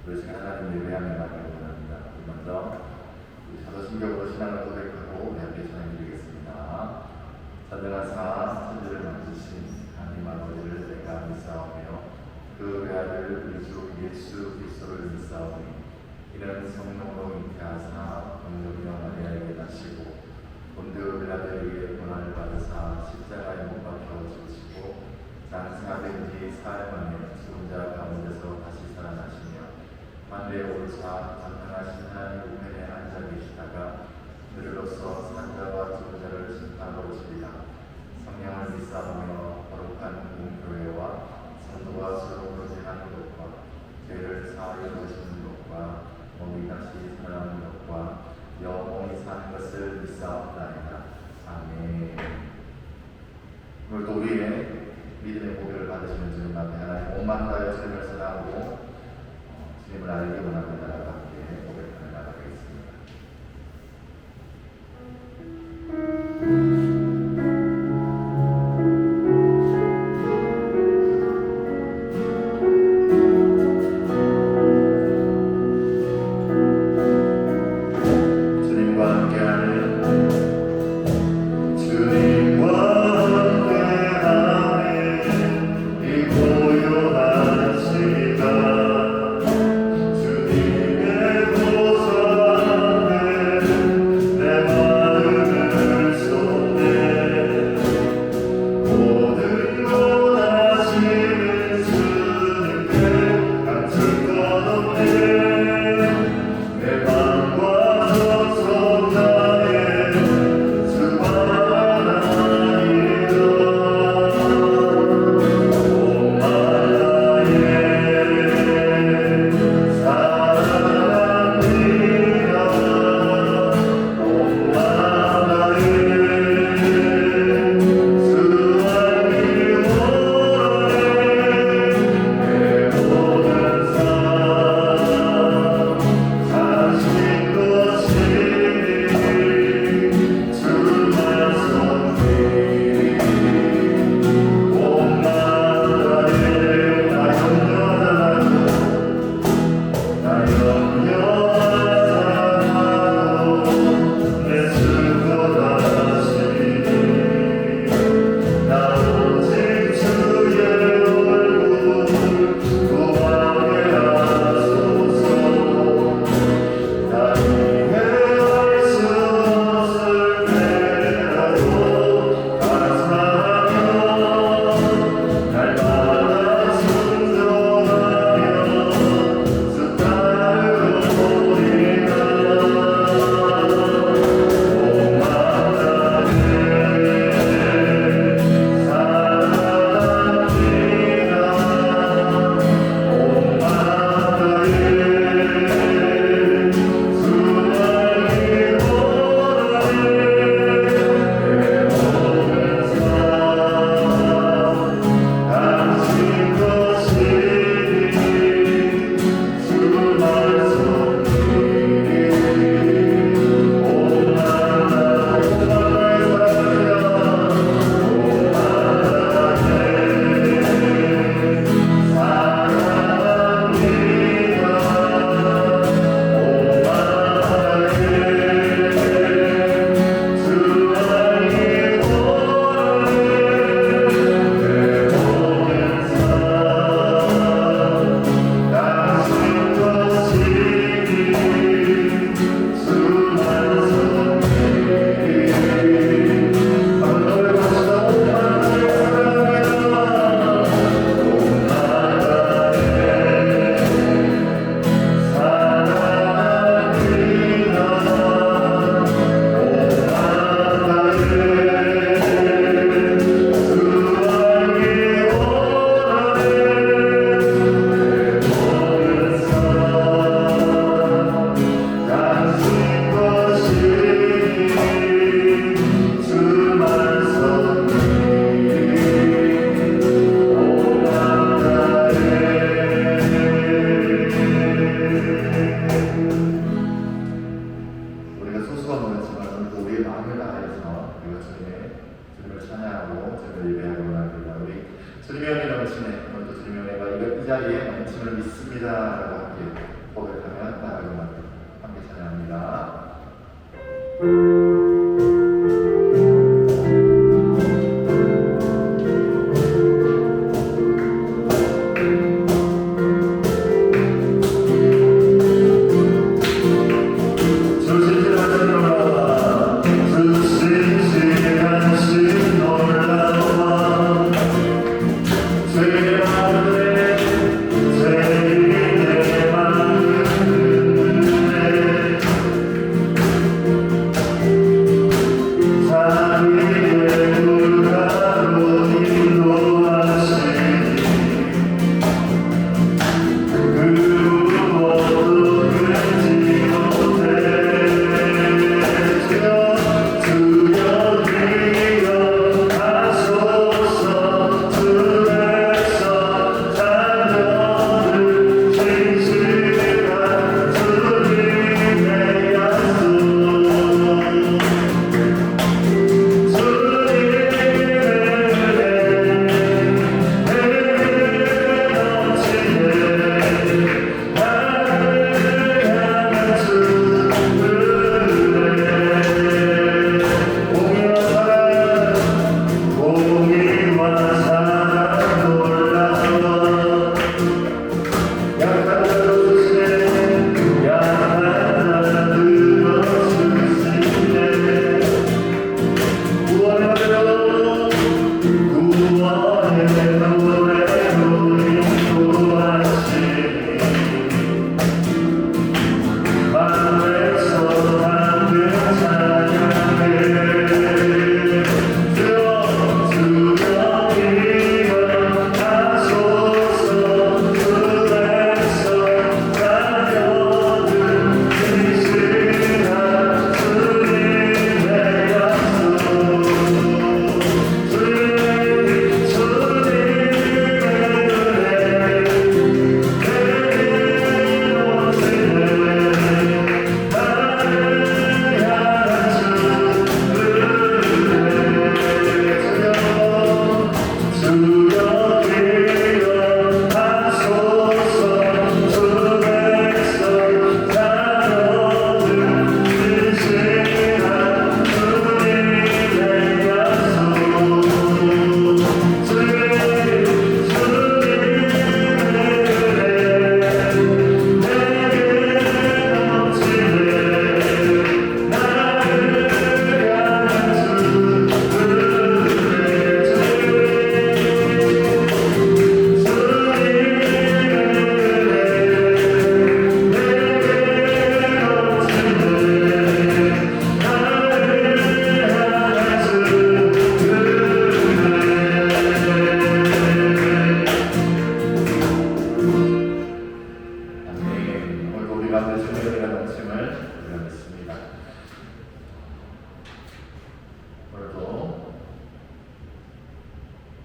그것이 하나님 예배하며 나가기 원합니다. 먼저 자도신경으로 신앙을 고백하고 우리 함께 찬양드리겠습니다. 전능하사 천지를 만드신 하나님 아버지를 내가 믿사오며 그 외아들 우리 주 예수 그리스도를 믿사오니 이는 성령으로 잉태하사 동정녀 마리아에게 나시고 본드 빌라도에게 고난을 받으사 십자가에 못 박혀 죽으시고 장사된 뒤 사흘 만에 죽은 자 가운데서 다시 살아나시며 만대에 오르사 전능하신 하나님 우편에 앉아 계시다가 그들로서 산자와 죽은 자를 심판하러 오시리라. 성령을 믿사오며 거룩한 공교회와 성도가 서로 교제하는 것과 죄를 사하여 주시는 것과 몸이 다시 살아나는 것과 영원히 사는 것을 믿사옵나이다. 아멘. 오늘도 우리의 믿음의 고백을 받으시는 주님 앞에 하나님 온만 다하여 주님을 사랑하고 주님을 알기 원합니다. 함께 고백하며 나가겠습니다. 주님의 은혜 넘치네. 오늘도 주님의 은혜가 이 자리에 넘침을 믿습니다. 라고 함께 찬양입니다.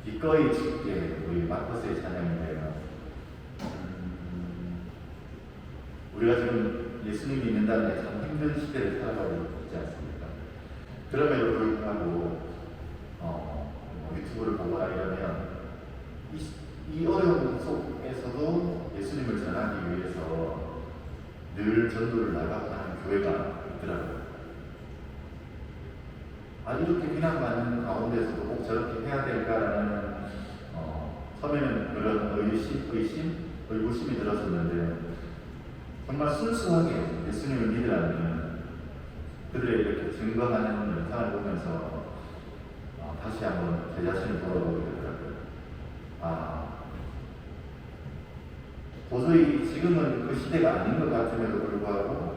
기꺼이 주께 우리 마커스의 찬양인데요. 우리가 지금 예수님이 있는다는 게 참 힘든 시대를 살아가고 있지 않습니까? 그럼에도 불구하고 유튜브를 보거나 이러면 이 어려운 속에서도 예수님을 전하기 위해서 늘 전도를 나가고 하는 교회가 있더라고요. 이렇게 비난받는 가운데서도 꼭 저렇게 해야 될까라는 처음에는 그런 의구심이 들었었는데 정말 순수하게 예수님을 믿으라는 그들의 이렇게 증거하는 영상을 보면서 다시 한번 제 자신을 돌아보게 되더라고요. 도저히 지금은 그 시대가 아닌 것 같음에도 불구하고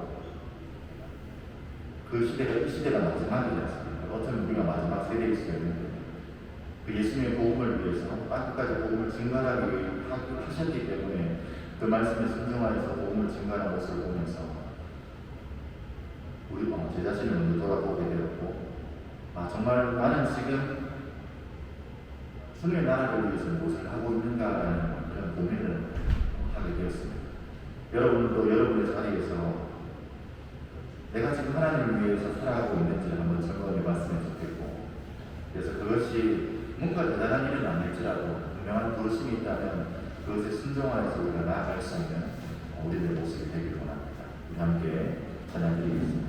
이 시대가 마지막이지 않습니까? 어쩌면 우리가 마지막 세대일 수가 있는데 그 예수님의 복음을 위해서 끝까지 복음을 증거하기 하셨기 때문에 그 말씀에 순종하여서 복음을 증거하는 모습을 보면서 우리 제 자신을 먼저 돌아보게 되었고 정말 나는 지금 주님의 나라를 위해서 무엇을 하고 있는가라는 그런 고민을 하게 되었습니다. 여러분도 여러분의 자리에서 내가 지금 하나님을 위해서 살아가고 있는지를 한번 점검해 봤으면 좋겠고, 그래서 그것이 뭔가 대단한 일은 아닐지라도 분명한 부르심이 있다면 그것에 순종하여서 우리가 나아갈 수 있는 우리들의 모습이 되기를 원합니다. 우리 함께 찬양드리겠습니다.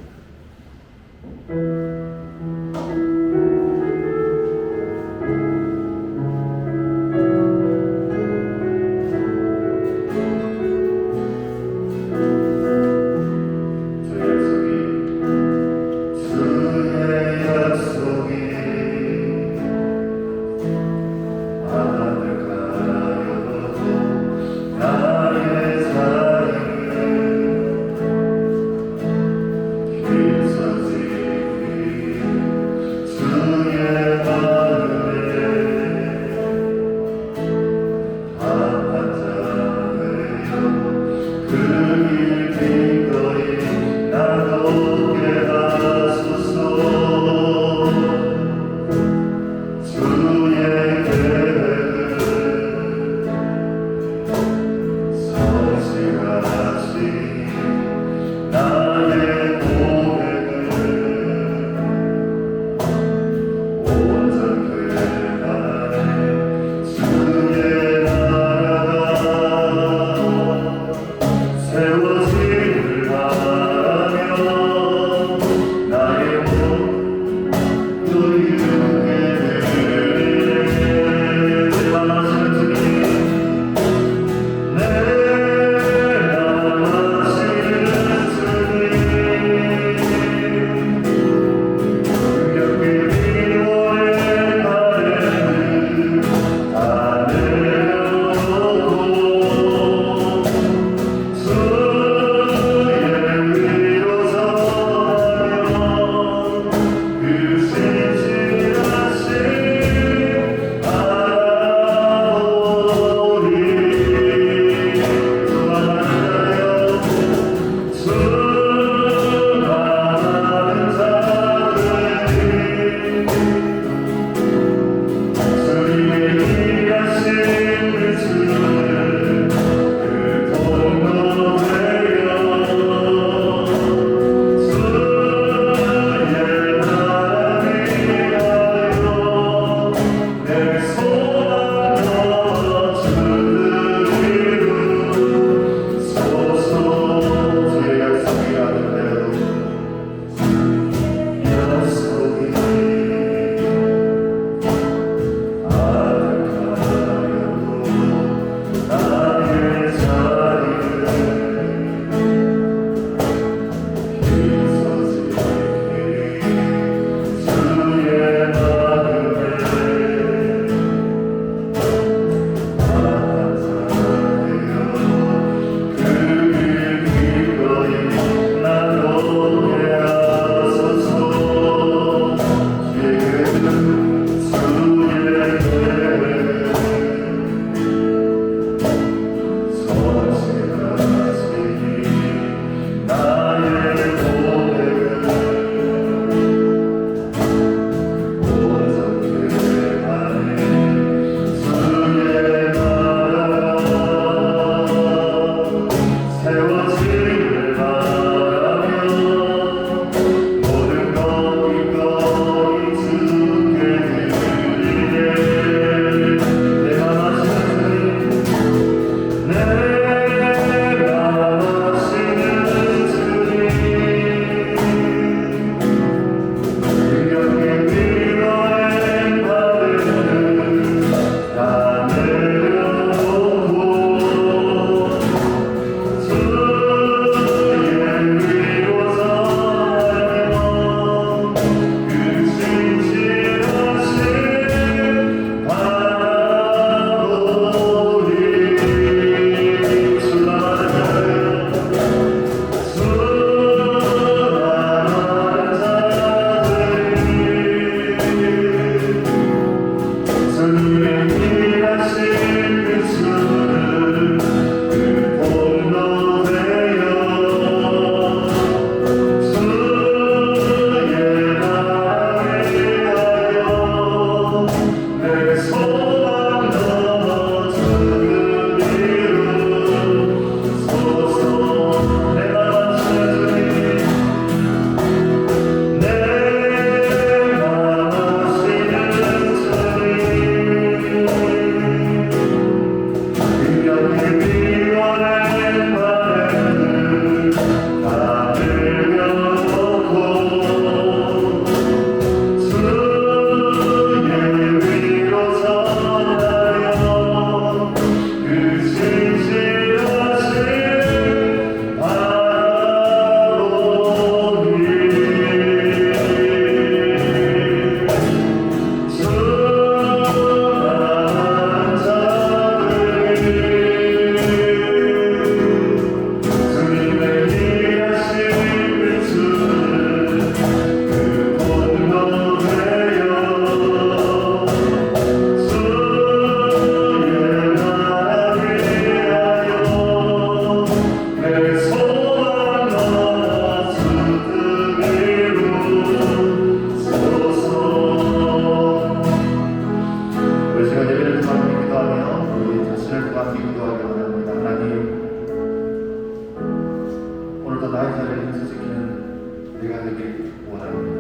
되길 원합니다.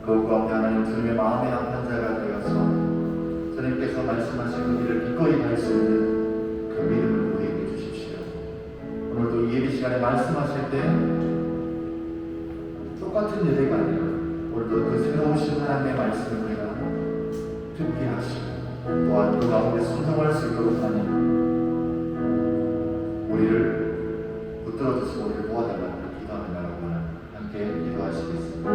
그것 가운데 하나님 주님의 마음의 합한 자가 되어서 주님께서 말씀하신 그 길을 기꺼이 갈 수 있는 그 믿음을 우리에게 주십시오. 오늘도 이 예배 시간에 말씀하실 때 똑같은 예배가 아니라 오늘도 그 새로우신 하나님의 말씀을 우리가 듣게 하시고 또한 그 가운데 순종할 수 있도록 하나님 우리를 붙들어 주시고 우리를 도와달라고 기도합니다라고 함께 기도하시겠습니다.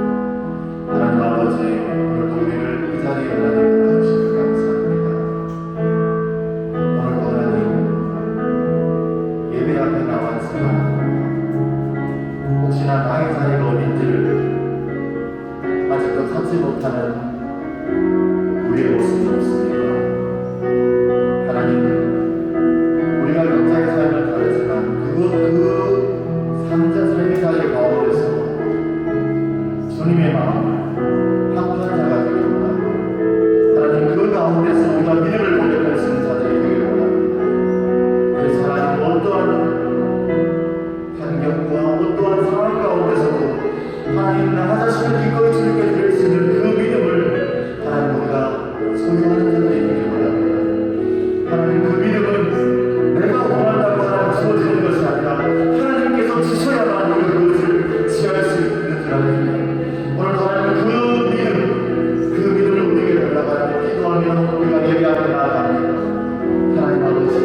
하나님 아버지, 오늘도 우리를 이 자리에 하나님 붙여주시니 감사합니다. 오늘도 하나님 예배 앞에 나왔지만 혹시나 나의 자리가 어딘지를 아직도 찾지 못하는 우리의 모습이 없습니까? 하나님, 우리가 각자의 삶을 다르지만 그 삼자 삶의 자리 가운데서 주님의 마음을 확고한 자가 되기를 원합니다. 하나님, 그 가운데서 우리가 믿음을 고백할 수 있는 자들이 되기를 원합니다. 그래서 하나님, 어떠한 환경과 어떠한 상황 가운데서도 하나님 나 자신을 기꺼이 주님께 드릴 수 있는 그 믿음을 하나님 우리가 소유하는 자들이 되기를 원합니다. 하나님, 그 믿음은 내가 원한다고 하나님 주어지는 것이 아니라 하나님께서 주셔야만 우리가 그것을 취할 수 있는 줄 아닙니다. 오늘 하나님 그 믿음을 우리에게 달라고 하나님 기도하며 우리가 예배 앞에 나아갑니다. 하나님 아버지,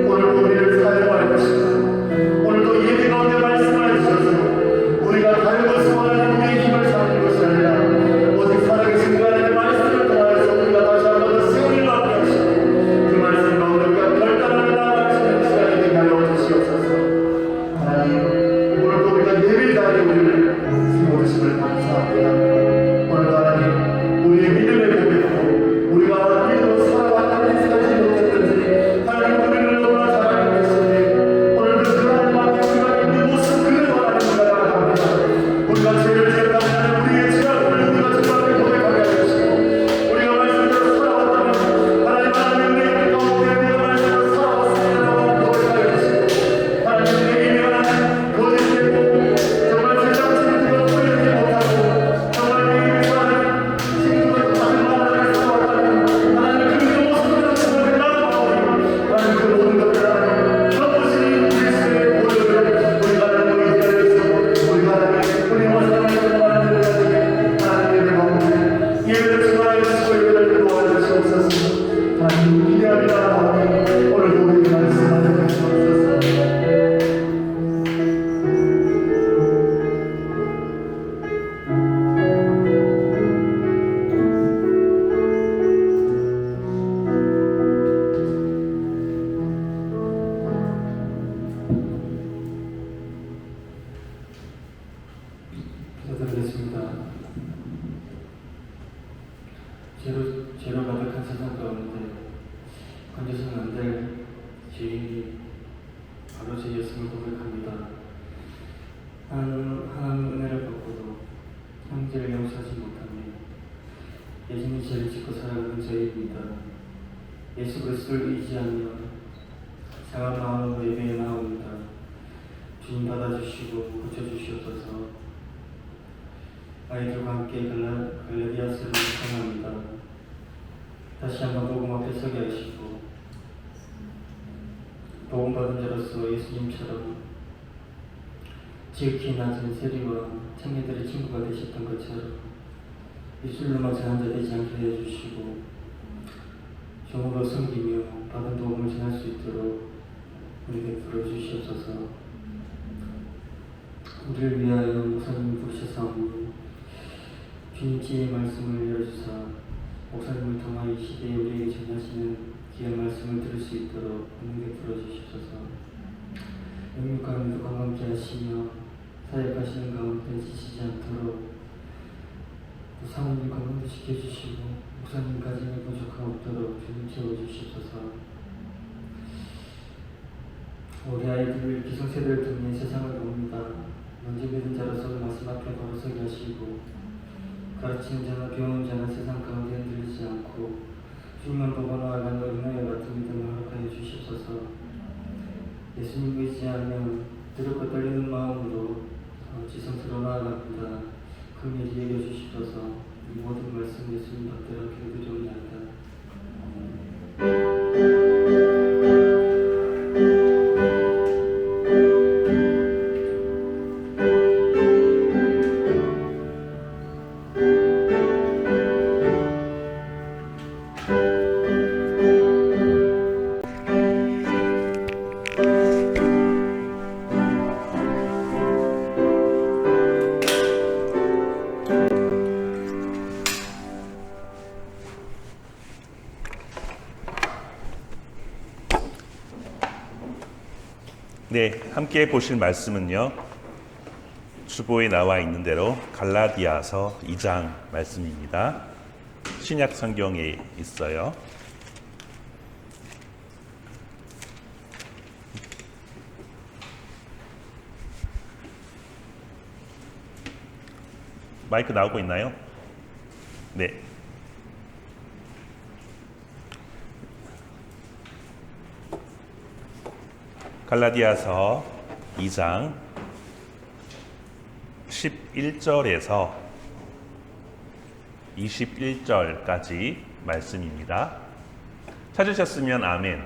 오늘도 우리를 사용할 것입니다. 오늘도 예배 가운데 말씀을 주셔서 우리가 다른 것을 원하는 우리의 힘을 삼는 것이 아니라 오직 살아계신 그 하나님의 말씀을 통하여서 우리가 다시 한번 더 세움을 받게 하시고 그 말씀 가운데 우리가 결단하는 나아가시는 시간이 되게 하여 주시옵소서. 하나님, 오늘도 우리가 예배 자리에 우리를 세워주심을 감사합니다. 오늘도 하나님 우리의 믿음의 고백으로 우리가 믿음으로 살아왔는지 살지 못했는지 하나님 우리를 너무나 잘 알고 계시니 오늘도 그 하나님 앞에 우리가 있는 모습 그대로 하나님 우리가 나아갑니다. 우리가 죄를 지었다면 우리의 죄악을 우리가 주 앞에 고백하게 해주시고 우리가 말씀대로 살아왔다면 하나님 우리의 가운데 우리가 말씀대로 살아왔습니다라고 고백하여 주시고 하나님 우리의 미련한 거짓되고 정말 세상적인 것을 보여주지 못하고 정말 이 사람이 친구들과 다른 만남을 살아왔다면 하나님 그 모습으로 정말 나아가오니 하나님 그 모든 것들 하나님 전부신 예수의 보혈을 우리가 하나님 의지하여서 우리가 하나님 우리 원상을 만드는 자들에게 하나님 예배 가운데 예배를 주관하여 주시고 예배를 도와주시옵소서. 하나님 기대합니다. 오늘도 우리에게 말씀하여 주시옵소서. 기도드리겠습니다. 죄로 가득한 세상 가운데 건져서는 안 될 죄인이 바로 죄였음을 고백합니다. 하나님 은혜를 받고도 형제를 용서하지 못하며 여전히 죄를 짓고 살아가는 저희입니다. 예수 그리스도를 의지하며 상한 마음으로 예배에 나옵니다. 주님 받아주시고 고쳐주시옵소서. 아이들과 함께 갈라디아서를 청합니다. 다시 한번 복음 앞에 서게 하시고 복음 받은 자로서 예수님처럼 지극히 낮은 세리와 청년들의 친구가 되셨던 것처럼 입술로 맞은 한자 되지 않게 해주시고 종으로 섬기며 받은 도움을 전할 수 있도록 우리에게 풀어주시옵소서. 우리를 위하여 목사님을 부르셨사오니 주님 지혜의 말씀을 열어주사 목사님을 통하여 이 시대에 우리에게 전하시는 귀한 말씀을 들을 수 있도록 우리에게 풀어주시옵소서. 영육과 믿음과 함께 하시며 사역하시는 가운데 지치지 않도록 또 사모님 건강도 지켜주시고 목사님 가정에 부족함 없도록 주님 채워주시옵소서. 우리 아이들 기성세대를 통해 세상을 봅니다. 먼저 믿은 자로서 말씀 앞에 바로 서게 하시고 가르치는 자나 배우는 자나 세상 가운데 흔들리지 않고 주님만 보고 나아가는 은혜와 같은 믿음을 허락하여 주시옵소서. 예수님 의지하며 두렵고 떨리는 마음으로 지성스러워 나아갑니다. 큰 일이 여겨주시소서. 이 모든 말씀 예수님 받들어 기도드리옵나이다. 네, 함께 보실 말씀은요. 주보에 나와 있는 대로 갈라디아서 2장 말씀입니다. 신약 성경에 있어요. 마이크 나오고 있나요? 네. 갈라디아서 2장 11절에서 21절까지 말씀입니다. 찾으셨으면 아멘.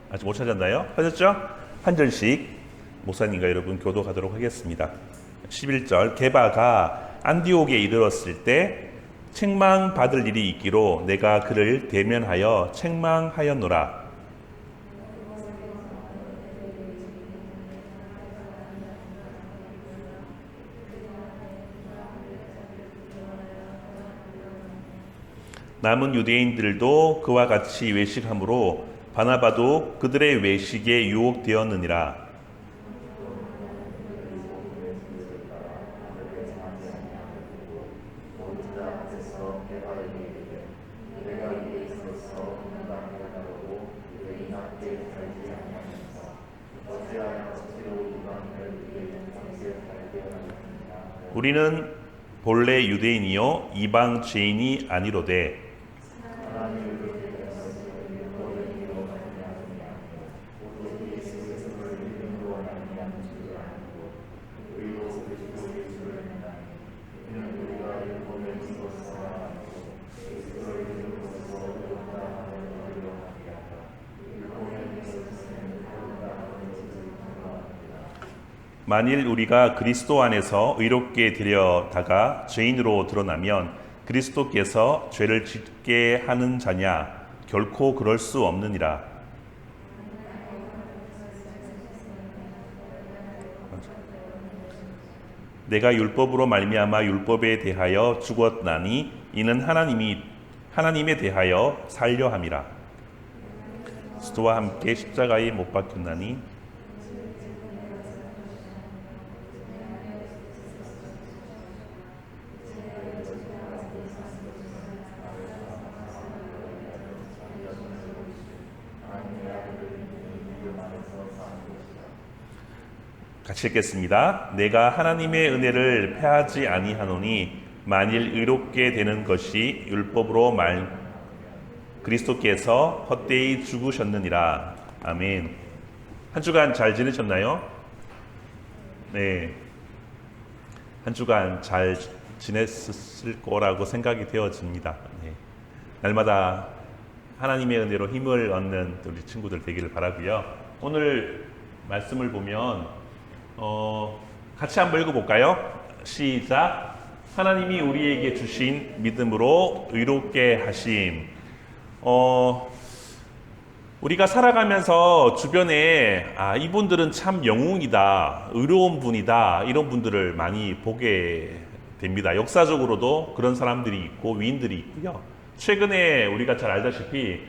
아직 못 찾았나요? 찾았죠? 한 절씩 목사님과 여러분 교독하도록 하겠습니다. 11절 게바가 안디옥에 이르렀을 때 책망받을 일이 있기로 내가 그를 대면하여 책망하였노라. 남은 유대인들도 그와 같이 외식함으로 바나바도 그들의 외식에 유혹되었느니라. 우리는 본래 유대인이요 이방 죄인이 아니로되 만일 우리가 그리스도 안에서 의롭게 되려다가 죄인으로 드러나면 그리스도께서 죄를 짓게 하는 자냐? 결코 그럴 수 없느니라. 내가 율법으로 말미암아 율법에 대하여 죽었나니 이는 하나님에 대하여 살려 함이라. 그리스도와 함께 십자가에 못 박혔나니 같이 읽겠습니다. 내가 하나님의 은혜를 패하지 아니하노니 만일 의롭게 되는 것이 율법으로 그리스도께서 헛되이 죽으셨느니라. 아멘. 한 주간 잘 지내셨나요? 네. 한 주간 잘 지냈을 거라고 생각이 되어집니다. 네. 날마다 하나님의 은혜로 힘을 얻는 우리 친구들 되기를 바라고요. 오늘 말씀을 보면 같이 한번 읽어볼까요? 시작. 하나님이 우리에게 주신 믿음으로 의롭게 하심. 우리가 살아가면서 주변에 이분들은 참 영웅이다, 의로운 분이다, 이런 분들을 많이 보게 됩니다. 역사적으로도 그런 사람들이 있고 위인들이 있고요. 최근에 우리가 잘 알다시피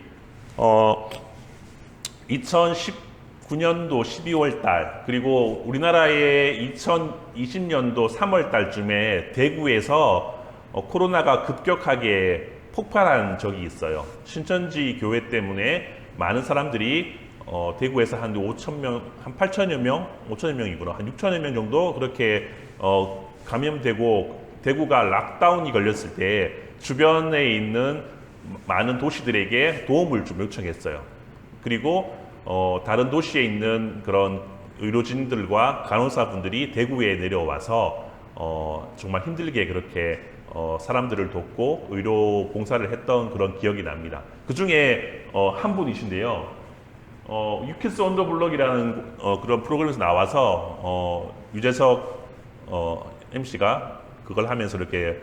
2019년도 12월 달 그리고 우리나라의 2020년도 3월 달쯤에 대구에서 코로나가 급격하게 폭발한 적이 있어요. 신천지 교회 때문에 많은 사람들이 대구에서 한 5,000명, 한 8,000여 명, 5,000여 명이구나. 한 6,000여 명 정도 그렇게 감염되고 대구가 락다운이 걸렸을 때 주변에 있는 많은 도시들에게 도움을 좀 요청했어요. 그리고 다른 도시에 있는 그런 의료진들과 간호사분들이 대구에 내려와서 정말 힘들게 그렇게 사람들을 돕고 의료 봉사를 했던 그런 기억이 납니다. 그 중에 한 분이신데요. 유키스 온 더 블럭이라는 그런 프로그램에서 나와서 유재석 MC가 그걸 하면서 이렇게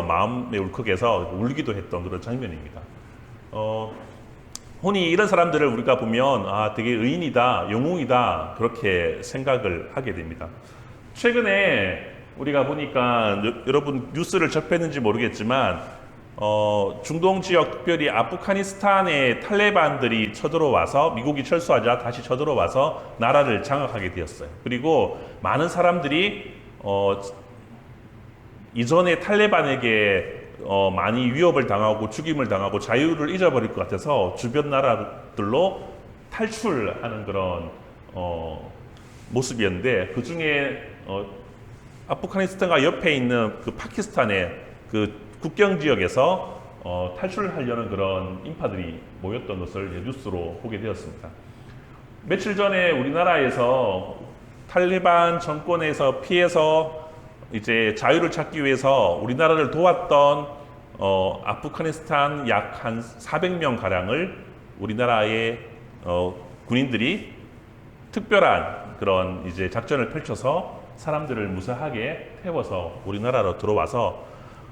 마음에 울컥해서 울기도 했던 그런 장면입니다. 흔히 이런 사람들을 우리가 보면 되게 의인이다, 영웅이다 그렇게 생각을 하게 됩니다. 최근에 우리가 보니까 여러분 뉴스를 접했는지 모르겠지만 중동 지역 특별히 아프가니스탄의 탈레반들이 쳐들어와서 미국이 철수하자 다시 쳐들어와서 나라를 장악하게 되었어요. 그리고 많은 사람들이 이전에 탈레반에게 많이 위협을 당하고 죽임을 당하고 자유를 잊어버릴 것 같아서 주변 나라들로 탈출하는 그런 모습이었는데 그 중에 아프가니스탄과 옆에 있는 그 파키스탄의 그 국경 지역에서 탈출을 하려는 그런 인파들이 모였던 것을 뉴스로 보게 되었습니다. 며칠 전에 우리나라에서 탈레반 정권에서 피해서 이제 자유를 찾기 위해서 우리나라를 도왔던 아프가니스탄 약 한 400명 가량을 우리나라의 군인들이 특별한 그런 이제 작전을 펼쳐서 사람들을 무사하게 태워서 우리나라로 들어와서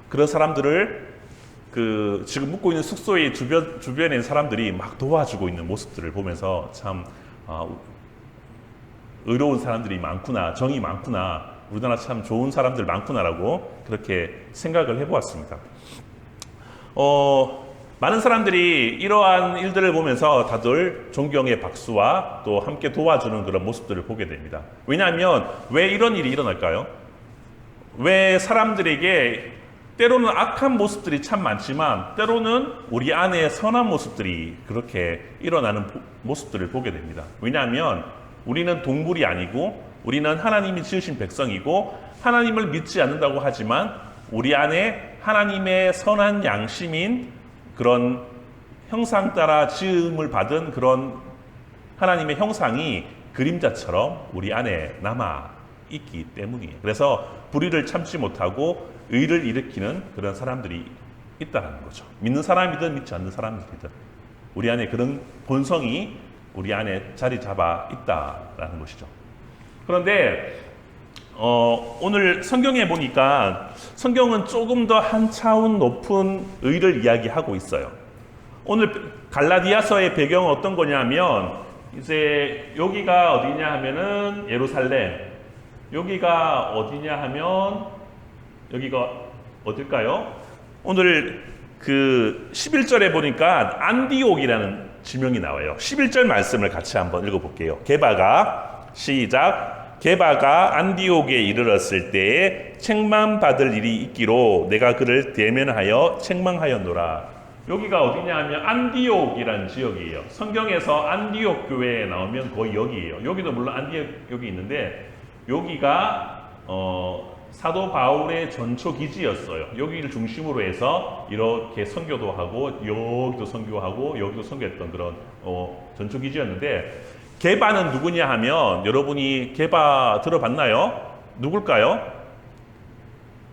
그런 사람들을 그 지금 묵고 있는 숙소의 주변에 있는 사람들이 막 도와주고 있는 모습들을 보면서 참 의로운 사람들이 많구나, 정이 많구나, 우리나라 참 좋은 사람들 많구나라고 그렇게 생각을 해보았습니다. 많은 사람들이 이러한 일들을 보면서 다들 존경의 박수와 또 함께 도와주는 그런 모습들을 보게 됩니다. 왜냐하면 왜 이런 일이 일어날까요? 왜 사람들에게 때로는 악한 모습들이 참 많지만 때로는 우리 안에 선한 모습들이 그렇게 일어나는 모습들을 보게 됩니다. 왜냐하면 우리는 동물이 아니고 우리는 하나님이 지으신 백성이고 하나님을 믿지 않는다고 하지만 우리 안에 하나님의 선한 양심인 그런 형상 따라 지음을 받은 그런 하나님의 형상이 그림자처럼 우리 안에 남아 있기 때문이에요. 그래서 불의를 참지 못하고 의를 일으키는 그런 사람들이 있다는 거죠. 믿는 사람이든 믿지 않는 사람이든 우리 안에 그런 본성이 우리 안에 자리 잡아 있다라는 것이죠. 그런데 오늘 성경에 보니까 성경은 조금 더 한 차원 높은 의를 이야기하고 있어요. 오늘 갈라디아서의 배경은 어떤 거냐면 이제 여기가 어디냐 하면은 예루살렘, 여기가 어디냐 하면 여기가 어딜까요? 오늘 그 11절에 보니까 안디옥이라는 지명이 나와요. 11절 말씀을 같이 한번 읽어볼게요. 게바가 시작. 게바가 안디옥에 이르렀을 때에 책망받을 일이 있기로 내가 그를 대면하여 책망하였노라. 여기가 어디냐 하면 안디옥이라는 지역이에요. 성경에서 안디옥 교회에 나오면 거의 여기예요. 여기도 물론 안디옥이 있는데 여기가 사도 바울의 전초 기지였어요. 여기를 중심으로 해서 이렇게 선교도 하고 여기도 선교하고 여기도 선교했던 그런 전초 기지였는데 게바는 누구냐 하면 여러분이 게바 들어봤나요? 누굴까요?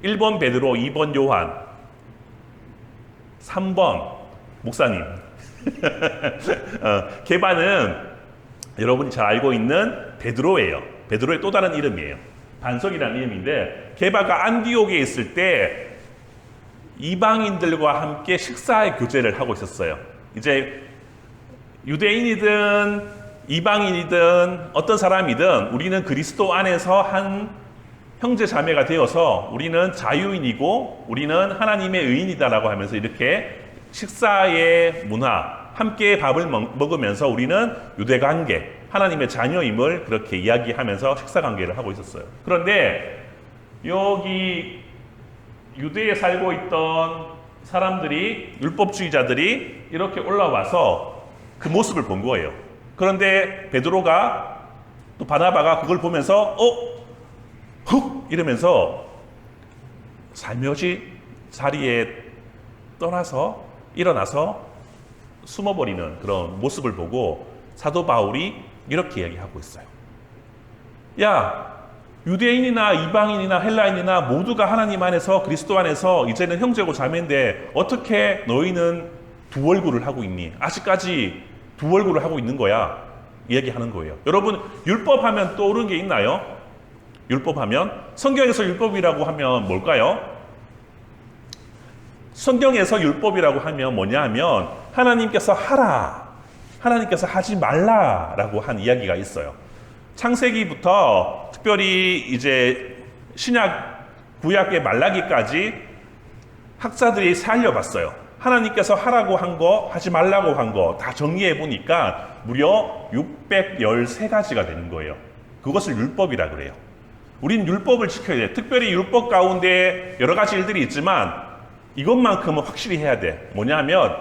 1번 베드로, 2번 요한, 3번 목사님. 게바는 여러분이 잘 알고 있는 베드로예요. 베드로의 또 다른 이름이에요. 반석이라는 이름인데 게바가 안디옥에 있을 때 이방인들과 함께 식사의 교제를 하고 있었어요. 이제 유대인이든 이방인이든 어떤 사람이든 우리는 그리스도 안에서 한 형제 자매가 되어서 우리는 자유인이고 우리는 하나님의 의인이다라고 하면서 이렇게 식사의 문화, 함께 밥을 먹으면서 우리는 유대관계, 하나님의 자녀임을 그렇게 이야기하면서 식사관계를 하고 있었어요. 그런데 여기 유대에 살고 있던 사람들이, 율법주의자들이 이렇게 올라와서 그 모습을 본 거예요. 그런데 베드로가 또 바나바가 그걸 보면서 훅 이러면서 살며시 자리에 일어나서 숨어버리는 그런 모습을 보고 사도 바울이 이렇게 얘기하고 있어요. 야, 유대인이나 이방인이나 헬라인이나 모두가 하나님 안에서 그리스도 안에서 이제는 형제고 자매인데 어떻게 너희는 두 얼굴을 하고 있니? 아직까지 두 얼굴을 하고 있는 거야. 얘기하는 거예요. 여러분, 율법 하면 떠오르는 게 있나요? 율법 하면? 성경에서 율법이라고 하면 뭘까요? 성경에서 율법이라고 하면 뭐냐 하면 하나님께서 하라, 하나님께서 하지 말라라고 한 이야기가 있어요. 창세기부터 특별히 이제 신약, 구약의 말라기까지 학자들이 살려봤어요. 하나님께서 하라고 한 거, 하지 말라고 한 거 다 정리해 보니까 무려 613가지가 되는 거예요. 그것을 율법이라 그래요. 우린 율법을 지켜야 돼. 특별히 율법 가운데 여러 가지 일들이 있지만 이것만큼은 확실히 해야 돼. 뭐냐면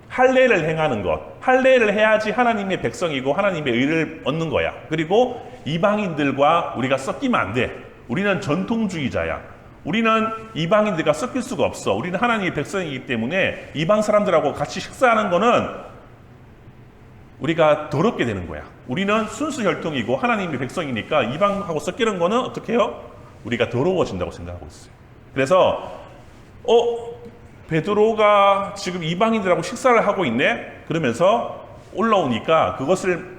할례를 행하는 것. 할례를 해야지 하나님의 백성이고 하나님의 의를 얻는 거야. 그리고 이방인들과 우리가 섞이면 안 돼. 우리는 전통주의자야. 우리는 이방인들과 섞일 수가 없어. 우리는 하나님의 백성이기 때문에 이방 사람들하고 같이 식사하는 거는 우리가 더럽게 되는 거야. 우리는 순수 혈통이고 하나님의 백성이니까 이방하고 섞이는 거는 어떻게 해요? 우리가 더러워진다고 생각하고 있어요. 그래서 베드로가 지금 이방인들하고 식사를 하고 있네? 그러면서 올라오니까 그것을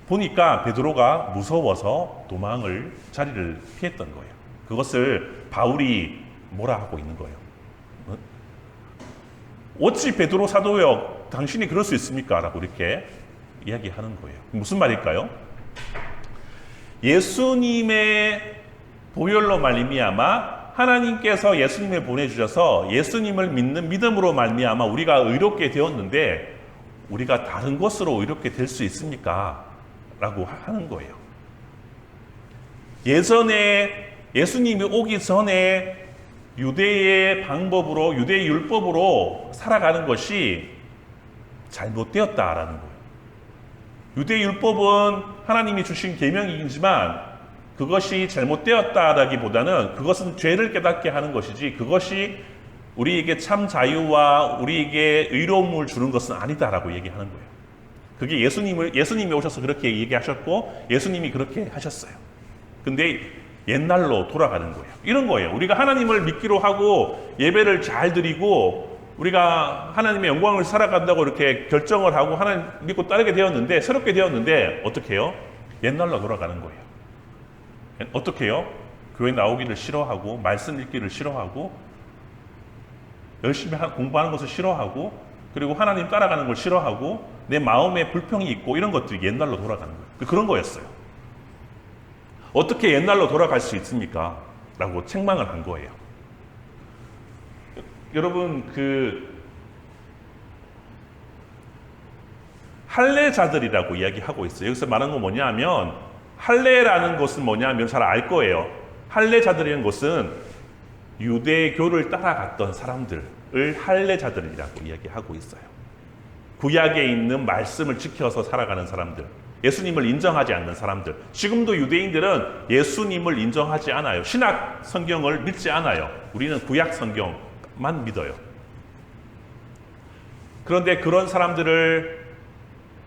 보니까 베드로가 무서워서 도망을, 자리를 피했던 거예요. 그것을 바울이 뭐라 하고 있는 거예요? 어찌 베드로 사도여 당신이 그럴 수 있습니까? 라고 이렇게 이야기하는 거예요. 무슨 말일까요? 예수님의 보혈로 말미암아 하나님께서 예수님을 보내주셔서 예수님을 믿는 믿음으로 말미암아 우리가 의롭게 되었는데 우리가 다른 것으로 의롭게 될 수 있습니까? 라고 하는 거예요. 예전에 예수님이 오기 전에 유대의 방법으로, 유대의 율법으로 살아가는 것이 잘못되었다라는 거예요. 유대 율법은 하나님이 주신 계명이지만 그것이 잘못되었다라기보다는 그것은 죄를 깨닫게 하는 것이지 그것이 우리에게 참 자유와 우리에게 의로움을 주는 것은 아니다라고 얘기하는 거예요. 그게 예수님이 오셔서 그렇게 얘기하셨고 예수님이 그렇게 하셨어요. 근데 옛날로 돌아가는 거예요. 이런 거예요. 우리가 하나님을 믿기로 하고 예배를 잘 드리고 우리가 하나님의 영광을 살아간다고 이렇게 결정을 하고 하나님 믿고 따르게 되었는데 새롭게 되었는데 어떻게 해요? 옛날로 돌아가는 거예요. 어떻게 해요? 교회 나오기를 싫어하고 말씀 읽기를 싫어하고 열심히 공부하는 것을 싫어하고 그리고 하나님 따라가는 걸 싫어하고 내 마음에 불평이 있고 이런 것들이 옛날로 돌아가는 거예요. 그런 거였어요. 어떻게 옛날로 돌아갈 수 있습니까? 라고 책망을 한 거예요. 여러분, 할례자들이라고 이야기하고 있어요. 여기서 말하는 건 뭐냐 하면 할례라는 것은 뭐냐 하면 잘 알 거예요. 할례자들이라는 것은 유대교를 따라갔던 사람들을 할례자들이라고 이야기하고 있어요. 구약에 있는 말씀을 지켜서 살아가는 사람들, 예수님을 인정하지 않는 사람들. 지금도 유대인들은 예수님을 인정하지 않아요. 신약 성경을 믿지 않아요. 우리는 구약 성경만 믿어요. 그런데 그런 사람들을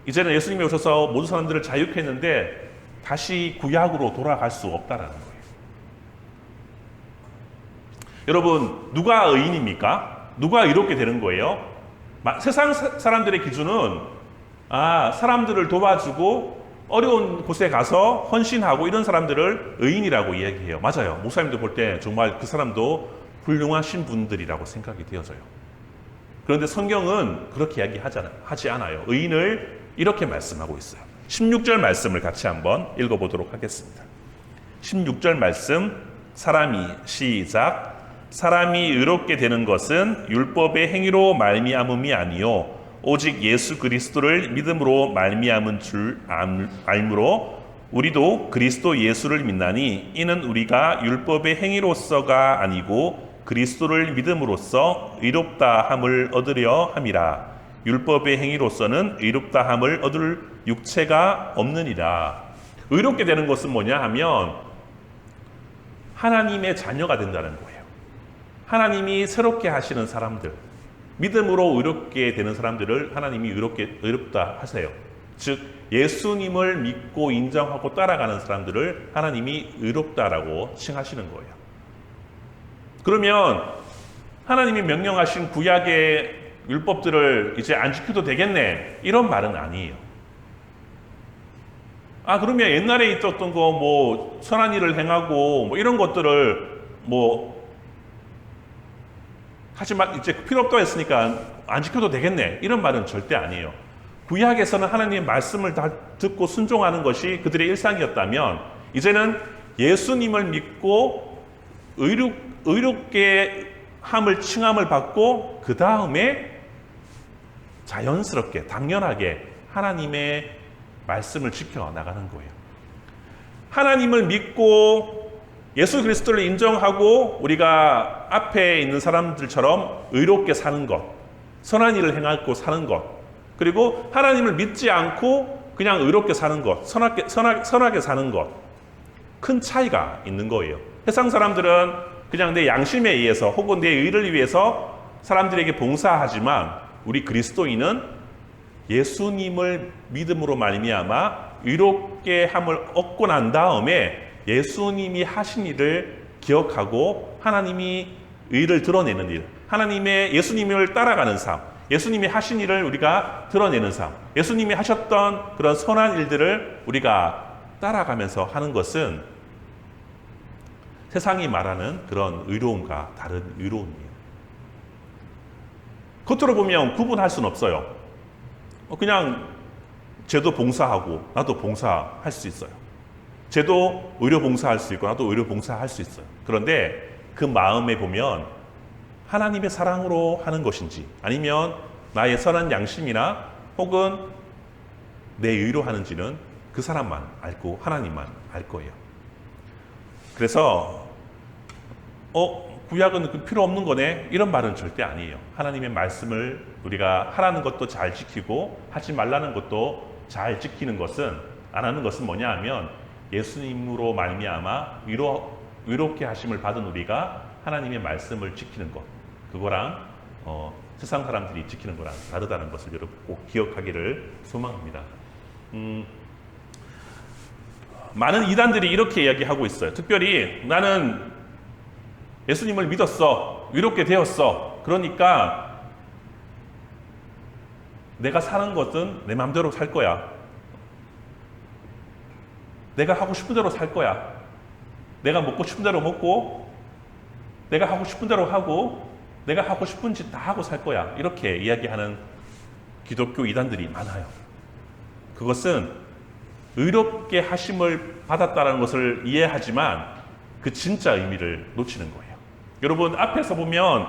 이제는 예수님이 오셔서 모든 사람들을 자유케 했는데 다시 구약으로 돌아갈 수 없다라는 거예요. 여러분, 누가 의인입니까? 누가 의롭게 되는 거예요? 세상 사람들의 기준은 사람들을 도와주고 어려운 곳에 가서 헌신하고 이런 사람들을 의인이라고 이야기해요. 맞아요. 목사님도 볼 때 정말 그 사람도 훌륭하신 분들이라고 생각이 되어져요. 그런데 성경은 그렇게 이야기하지 않아요. 의인을 이렇게 말씀하고 있어요. 16절 말씀을 같이 한번 읽어보도록 하겠습니다. 16절 말씀, 시작. 사람이 의롭게 되는 것은 율법의 행위로 말미암음이 아니요 오직 예수 그리스도를 믿음으로 말미암은 줄 알므로 우리도 그리스도 예수를 믿나니 이는 우리가 율법의 행위로서가 아니고 그리스도를 믿음으로써 의롭다 함을 얻으려 함이라. 율법의 행위로서는 의롭다 함을 얻을 육체가 없느니라. 의롭게 되는 것은 뭐냐 하면 하나님의 자녀가 된다는 거예요. 하나님이 새롭게 하시는 사람들, 믿음으로 의롭게 되는 사람들을 하나님이 의롭다 하세요. 즉 예수님을 믿고 인정하고 따라가는 사람들을 하나님이 의롭다라고 칭하시는 거예요. 그러면 하나님이 명령하신 구약의 율법들을 이제 안 지켜도 되겠네, 이런 말은 아니에요. 그러면 옛날에 있었던 거 뭐 선한 일을 행하고 뭐 이런 것들을 뭐 하지만 이제 필요 없다고 했으니까 안 지켜도 되겠네, 이런 말은 절대 아니에요. 구약에서는 하나님의 말씀을 다 듣고 순종하는 것이 그들의 일상이었다면, 이제는 예수님을 믿고 의롭게 함을 칭함을 받고 그 다음에 자연스럽게 당연하게 하나님의 말씀을 지켜 나가는 거예요. 하나님을 믿고 예수 그리스도를 인정하고 우리가 앞에 있는 사람들처럼 의롭게 사는 것, 선한 일을 행하고 사는 것, 그리고 하나님을 믿지 않고 그냥 의롭게 사는 것, 선하게 사는 것, 큰 차이가 있는 거예요. 세상 사람들은 그냥 내 양심에 의해서 혹은 내 의를 위해서 사람들에게 봉사하지만, 우리 그리스도인은 예수님을 믿음으로 말미암아 의롭게 함을 얻고 난 다음에 예수님이 하신 일을 기억하고 하나님이 의를 드러내는 일, 예수님을 따라가는 삶, 예수님이 하신 일을 우리가 드러내는 삶, 예수님이 하셨던 그런 선한 일들을 우리가 따라가면서 하는 것은 세상이 말하는 그런 의로움과 다른 의로움이에요. 겉으로 보면 구분할 수는 없어요. 그냥 쟤도 봉사하고 나도 봉사할 수 있어요. 쟤도 의료 봉사할 수 있고 나도 의료 봉사할 수 있어요. 그런데 그 마음에 보면 하나님의 사랑으로 하는 것인지, 아니면 나의 선한 양심이나 혹은 내 의로 하는지는 그 사람만 알고 하나님만 알 거예요. 그래서 구약은 필요 없는 거네, 이런 말은 절대 아니에요. 하나님의 말씀을 우리가 하라는 것도 잘 지키고 하지 말라는 것도 잘 지키는 것은, 안 하는 것은 뭐냐 하면 예수님으로 말미암아 의롭게 하심을 받은 우리가 하나님의 말씀을 지키는 것, 그거랑 세상 사람들이 지키는 거랑 다르다는 것을 여러분 꼭 기억하기를 소망합니다. 많은 이단들이 이렇게 이야기하고 있어요. 특별히 나는 예수님을 믿었어, 의롭게 되었어, 그러니까 내가 사는 것은 내 마음대로 살 거야, 내가 하고 싶은 대로 살 거야, 내가 먹고 싶은 대로 먹고 내가 하고 싶은 대로 하고 내가 하고 싶은 짓 다 하고 살 거야, 이렇게 이야기하는 기독교 이단들이 많아요. 그것은 의롭게 하심을 받았다는 것을 이해하지만 그 진짜 의미를 놓치는 거예요. 여러분, 앞에서 보면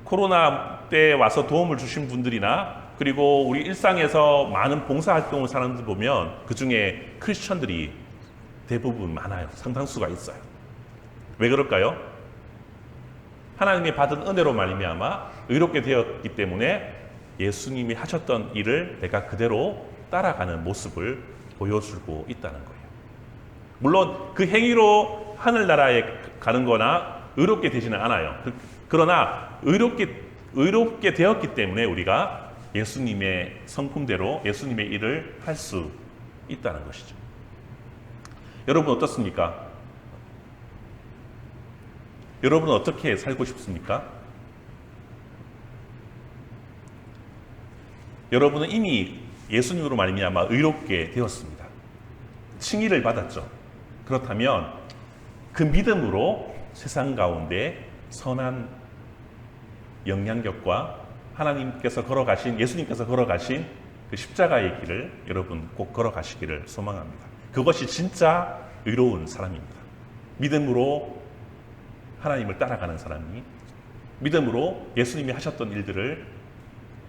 코로나 때 와서 도움을 주신 분들이나 그리고 우리 일상에서 많은 봉사활동을 사는 분들 보면 그 중에 크리스천들이 대부분 많아요. 상당수가 있어요. 왜 그럴까요? 하나님이 받은 은혜로 말미암아 의롭게 되었기 때문에 예수님이 하셨던 일을 내가 그대로 따라가는 모습을 보여주고 있다는 거예요. 물론 그 행위로 하늘나라에 가는 거나 의롭게 되지는 않아요. 그러나 의롭게 되었기 때문에 우리가 예수님의 성품대로 예수님의 일을 할 수 있다는 것이죠. 여러분 어떻습니까? 여러분은 어떻게 살고 싶습니까? 여러분은 이미 예수님으로 말미암아 의롭게 되었습니다. 칭의를 받았죠. 그렇다면 그 믿음으로 세상 가운데 선한 영향력과 하나님께서 걸어가신, 예수님께서 걸어가신 그 십자가의 길을 여러분 꼭 걸어가시기를 소망합니다. 그것이 진짜 의로운 사람입니다. 믿음으로 하나님을 따라가는 사람이, 믿음으로 예수님이 하셨던 일들을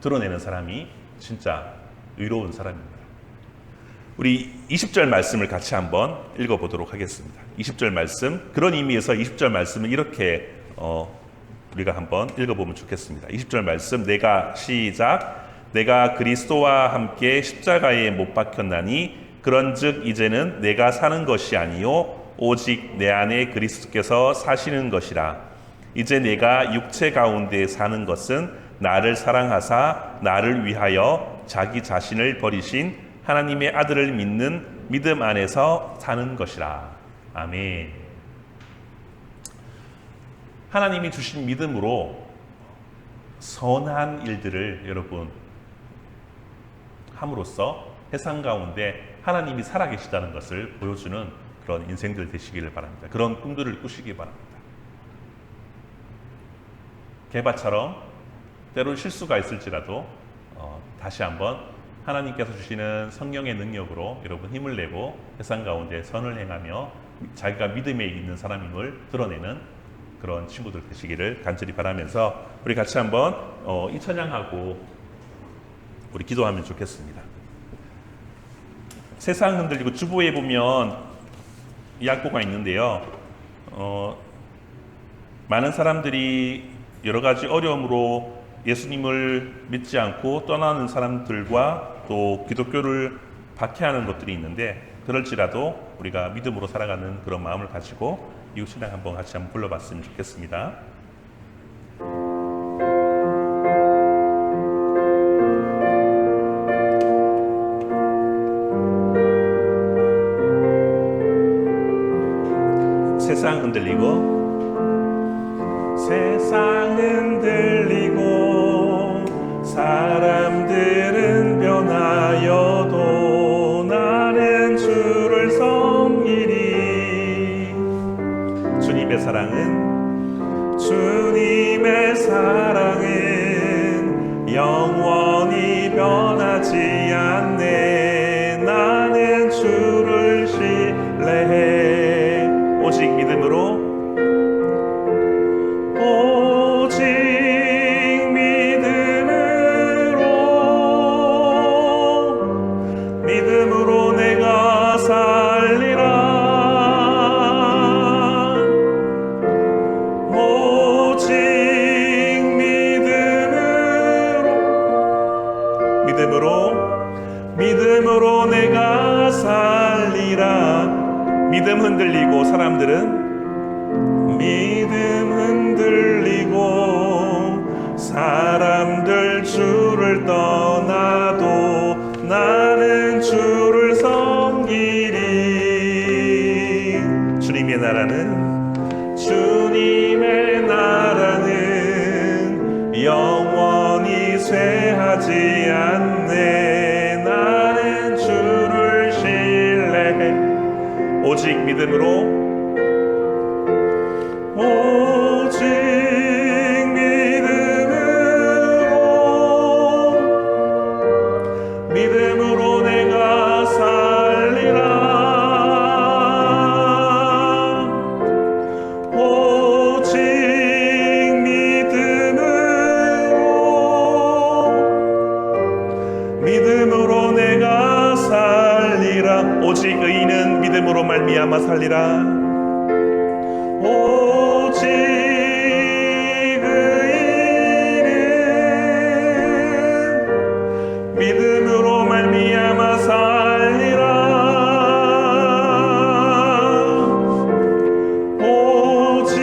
드러내는 사람이 진짜 의로운 사람입니다. 우리 20절 말씀을 같이 한번 읽어보도록 하겠습니다. 20절 말씀, 그런 의미에서 20절 말씀은 이렇게 우리가 한번 읽어보면 좋겠습니다. 20절 말씀, 내가 그리스도와 함께 십자가에 못 박혔나니 그런즉 이제는 내가 사는 것이 아니요 오직 내 안에 그리스도께서 사시는 것이라. 이제 내가 육체 가운데 사는 것은 나를 사랑하사 나를 위하여 자기 자신을 버리신 하나님의 아들을 믿는 믿음 안에서 사는 것이라. 아멘. 하나님이 주신 믿음으로 선한 일들을 여러분 함으로써 세상 가운데 하나님이 살아계시다는 것을 보여주는 그런 인생들 되시기를 바랍니다. 그런 꿈들을 꾸시기 바랍니다. 게바처럼 때론 실수가 있을지라도 다시 한번 하나님께서 주시는 성령의 능력으로 여러분 힘을 내고 세상 가운데 선을 행하며 자기가 믿음에 있는 사람임을 드러내는 그런 친구들 되시기를 간절히 바라면서 우리 같이 한번 이 찬양하고 우리 기도하면 좋겠습니다. 세상 흔들리고 주보에 보면 이 악보가 있는데요. 많은 사람들이 여러 가지 어려움으로 예수님을 믿지 않고 떠나는 사람들과 또 기독교를 박해하는 것들이 있는데, 그럴지라도 우리가 믿음으로 살아가는 그런 마음을 가지고 이웃신앙 한번 같이 한번 불러봤으면 좋겠습니다. 세상 흔들리고 세상 흔들리고 사람들은 변하여도 나는 주를 섬기리. 주님의 사랑은 영원히 변하지 않네. 나는 주를 신뢰해. 오직 믿음으로 내가 살리라. 오직 믿음으로 내가 살리라. 믿음 흔들리고 사람들 주를 떠나도 나는 주를 섬기리. 주님의 나라는 영원히 쇠하지 않네. 나는 주를 신뢰해. 오직 믿음으로 내가 살리라. 오직 믿음으로 내가 살리라. 오직 의인은 믿음으로 말미암아 살리라. 오직 의인은 믿음으로 말미암아 살리라. 오직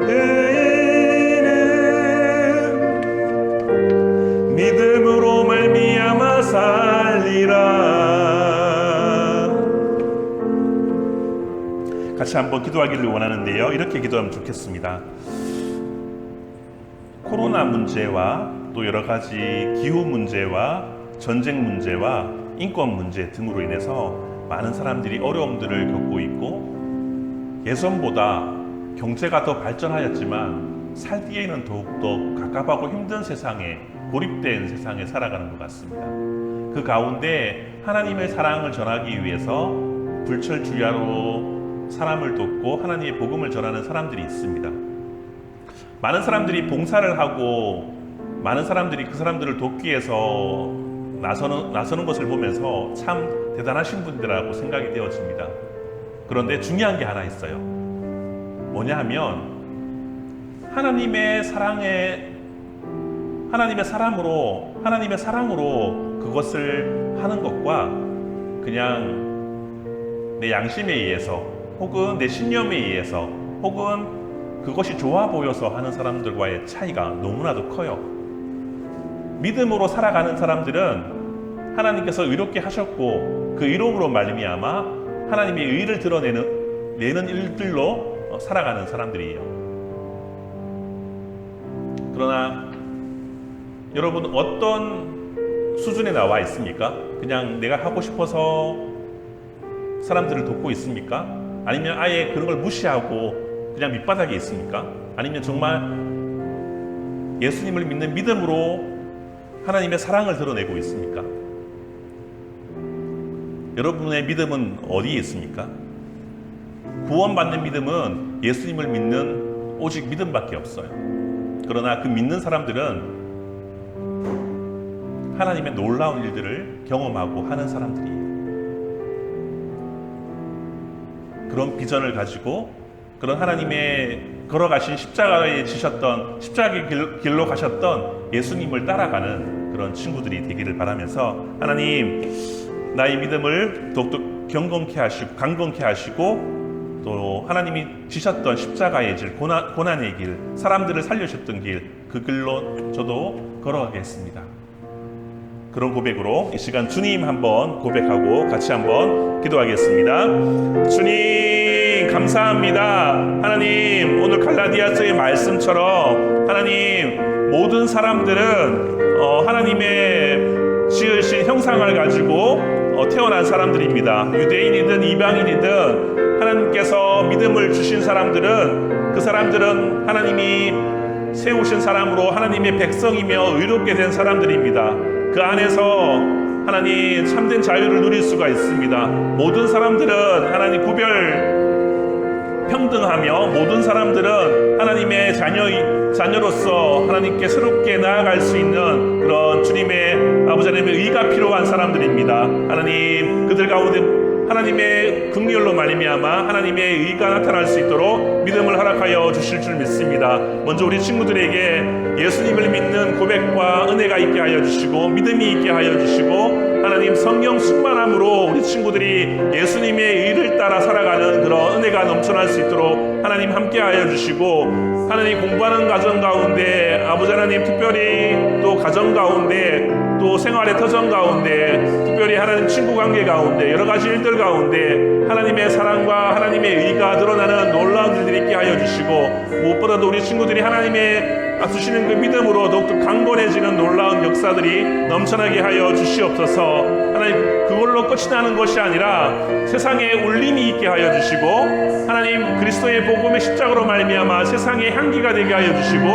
의인은 믿음으로 말미암아 살리라. 같이 한번 기도하기를 원하는데요. 이렇게 기도하면 좋겠습니다. 코로나 문제와 또 여러 가지 기후 문제와 전쟁 문제와 인권 문제 등으로 인해서 많은 사람들이 어려움들을 겪고 있고, 예전보다 경제가 더 발전하였지만 살기에는 더욱더 갑갑하고 힘든 세상에, 고립된 세상에 살아가는 것 같습니다. 그 가운데 하나님의 사랑을 전하기 위해서 불철주야로 사람을 돕고 하나님의 복음을 전하는 사람들이 있습니다. 많은 사람들이 봉사를 하고 많은 사람들이 그 사람들을 돕기 위해서 나서는 것을 보면서 참 대단하신 분들이라고 생각이 되어집니다. 그런데 중요한 게 하나 있어요. 뭐냐 하면 하나님의 사랑으로 그것을 하는 것과 그냥 내 양심에 의해서 혹은 내 신념에 의해서 혹은 그것이 좋아 보여서 하는 사람들과의 차이가 너무나도 커요. 믿음으로 살아가는 사람들은 하나님께서 의롭게 하셨고 그 의로움으로 말미암아 하나님의 의를 드러내는 일들로 살아가는 사람들이에요. 그러나 여러분 어떤 수준에 나와 있습니까? 그냥 내가 하고 싶어서 사람들을 돕고 있습니까? 아니면 아예 그런 걸 무시하고 그냥 밑바닥에 있습니까? 아니면 정말 예수님을 믿는 믿음으로 하나님의 사랑을 드러내고 있습니까? 여러분의 믿음은 어디에 있습니까? 구원받는 믿음은 예수님을 믿는 오직 믿음밖에 없어요. 그러나 그 믿는 사람들은 하나님의 놀라운 일들을 경험하고 하는 사람들이에요. 그런 비전을 가지고 그런 하나님의 걸어가신 십자가에 지셨던 십자가의 길로 가셨던 예수님을 따라가는 그런 친구들이 되기를 바라면서 하나님 나의 믿음을 더욱더 경건케 하시고 강건케 하시고 또 하나님이 지셨던 십자가의 길, 고난의 길, 사람들을 살려주셨던 길, 그 길로 저도 걸어가겠습니다. 그런 고백으로 이 시간 주님 한번 고백하고 같이 한번 기도하겠습니다. 주님 감사합니다. 하나님 오늘 갈라디아서의 말씀처럼 하나님 모든 사람들은 하나님의 지으신 형상을 가지고 태어난 사람들입니다. 유대인이든 이방인이든 하나님께서 믿음을 주신 사람들은 그 사람들은 하나님이 세우신 사람으로 하나님의 백성이며 의롭게 된 사람들입니다. 그 안에서 하나님 참된 자유를 누릴 수가 있습니다. 모든 사람들은 하나님 평등하며 모든 사람들은 하나님의 자녀로서 하나님께 새롭게 나아갈 수 있는 그런 주님의 아버지 하나님의 의가 필요한 사람들입니다. 하나님 그들 가운데 하나님의 긍휼로 말미암아 하나님의 의가 나타날 수 있도록 믿음을 허락하여 주실 줄 믿습니다. 먼저 우리 친구들에게 예수님을 믿는 고백과 은혜가 있게 하여 주시고 믿음이 있게 하여 주시고 하나님 성령 충만함으로 우리 친구들이 예수님의 의를 따라 살아가는 그런 은혜가 넘쳐날 수 있도록 하나님 함께 하여 주시고 하나님 공부하는 가정 가운데 아버지 하나님 특별히 또 가정 가운데 또 생활의 터전 가운데 특별히 하나님 친구 관계 가운데 여러 가지 일들 가운데 하나님의 사랑과 하나님의 의가 드러나는 놀라운 일들이 있게 하여 주시고 무엇보다도 우리 친구들이 하나님의 주시는 그 믿음으로 더욱더 강건해지는 놀라운 역사들이 넘쳐나게 하여 주시옵소서. 하나님 그걸로 끝이 나는 것이 아니라 세상에 울림이 있게 하여 주시고 하나님 그리스도의 복음의 십자가로 말미암아 세상의 향기가 되게 하여 주시고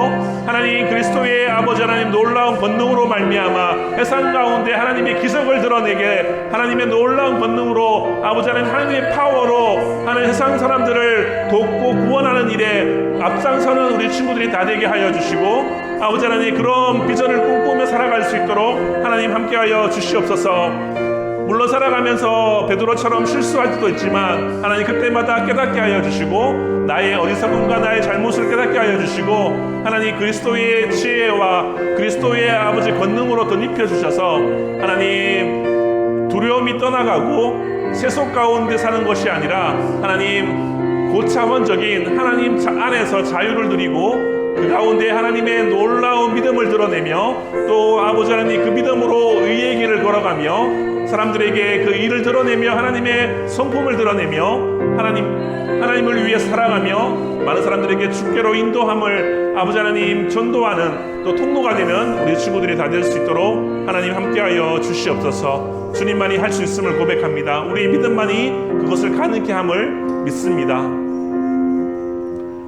하나님 그리스도의 아버지 하나님 놀라운 권능으로 말미암아 세상 가운데 하나님의 기적을 드러내게 하나님의 놀라운 권능으로 아버지 하나님의 파워로 하나님 세상 사람들을 돕고 구원하는 일에 앞장서는 우리 친구들이 다 되게 하여 주시고 아버지 하나님 그런 비전을 꿈꾸며 살아갈 수 있도록 하나님 함께하여 주시옵소서. 물론 살아가면서 베드로처럼 실수할 수도 있지만 하나님 그때마다 깨닫게 하여 주시고 나의 어리석음과 나의 잘못을 깨닫게 하여 주시고 하나님 그리스도의 지혜와 그리스도의 아버지 권능으로 덧입혀 주셔서 하나님 두려움이 떠나가고 세속 가운데 사는 것이 아니라 하나님 고차원적인 하나님 안에서 자유를 누리고 그 가운데 하나님의 놀라운 믿음을 드러내며 또 아버지 하나님 그 믿음으로 의의 길을 걸어가며 사람들에게 그 일을 드러내며 하나님의 성품을 드러내며 하나님을 위해 살아가며 많은 사람들에게 주께로 인도함을 아버지 하나님 전도하는 또 통로가 되는 우리 친구들이 다 될 수 있도록 하나님 함께하여 주시옵소서. 주님만이 할 수 있음을 고백합니다. 우리의 믿음만이 그것을 가능케 함을 믿습니다.